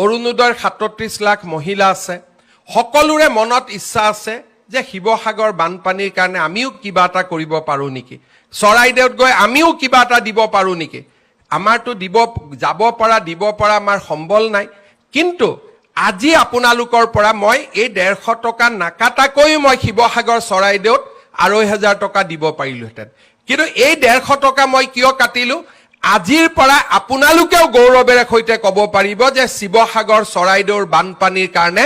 অৰুণোদয়ৰ ৩৭ লাখ মহিলা আছে সকলোৰে মনত ইচ্ছা আছে যে শিৱসাগৰ বানপানীৰ কাৰণে আমিও কিবা এটা কৰিব পাৰো নেকি চৰাইদেউত গৈ আমিও কিবা এটা দিব পাৰো নেকি আমাৰটো যাব পৰা আমাৰ সম্বল নাই কিন্তু আজি আপোনালোকৰ পৰা মই এই 150 টকা নাকাটাকৈ মই শিৱসাগৰ চৰাইদেউত ২৫০০ টকা দিব পাৰিলোহেঁতেন কিন্তু এই 150 টকা মই কিয় কাটিলো আজিৰ পৰা আপোনালোকেও গৌৰৱেৰে সৈতে ক'ব পাৰিব যে শিৱসাগৰ চৰাইদেউৰ বানপানীৰ কাৰণে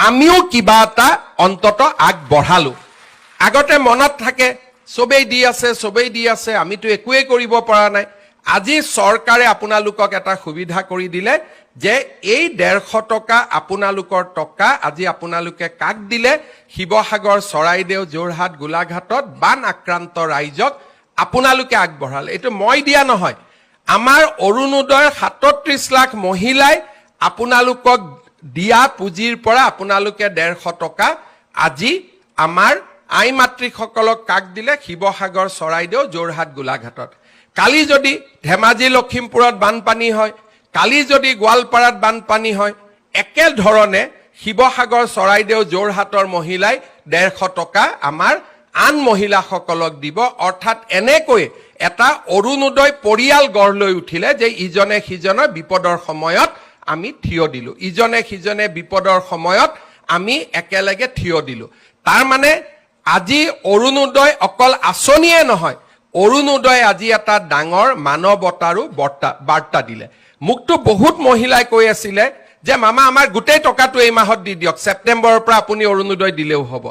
আমিও কিবা এটা অন্তত আগবঢ়ালো আগতে মনত থাকে সবেই দি আছে আমিতো একোৱে কৰিব পৰা নাই আজি চৰকাৰে আপোনালোকক এটা সুবিধা কৰি দিলে যে এই 150 টকা আপোনালোকৰ টকা আজি আপোনালোকে কাক দিলে শিৱসাগৰ চৰাইদেউ যোৰহাট গোলাঘাটত বান আক্ৰান্ত ৰাইজক আপোনালোকে আগবঢ়ালে এটো মই দিয়া নহয় আমাৰ অৰুণোদয়ৰ ৩৭ লাখ মহিলাই আপোনালোকক দিয়া পুঁজিৰ পৰা আপোনালোকে 150 টকা আজি আমাৰ আই মাতৃসকলক কাক দিলে শিৱসাগৰ চৰাইদেউ যোৰহাট গোলাঘাটত কালি যদি ধেমাজি লখিমপুৰত বানপানী হয় কালি যদি গোৱালপাৰাত বানপানী হয় একে ধৰণে শিৱসাগৰ চৰাইদেউ যোৰহাটৰ মহিলাই 150 টকা আমাৰ আন মহিলাসকলক দিব অৰ্থাৎ এনেকৈ এটা অৰুণোদয় পৰিয়াল গঢ় লৈ উঠিলে যে ইজনে সিজনৰ বিপদৰ সময়ত আমি থিয় দিলো ইজনে সিজনে বিপদৰ সময়ত আমি একেলগে থিয় দিলো তাৰ মানে আজি অৰুণোদয় অকল আঁচনিয়ে নহয় অৰুণোদয় আজি এটা ডাঙৰ মানৱতাৰো বাৰ্তা দিলে মুক্তো বহুত মহিলাই কৈ আছিলে যে মামা আমাৰ গোটেই টকাটো এই মাহত দি দিয়ক সেপ্টেম্বৰৰ পৰা আপুনি অৰুণোদয় দিলেও হ'ব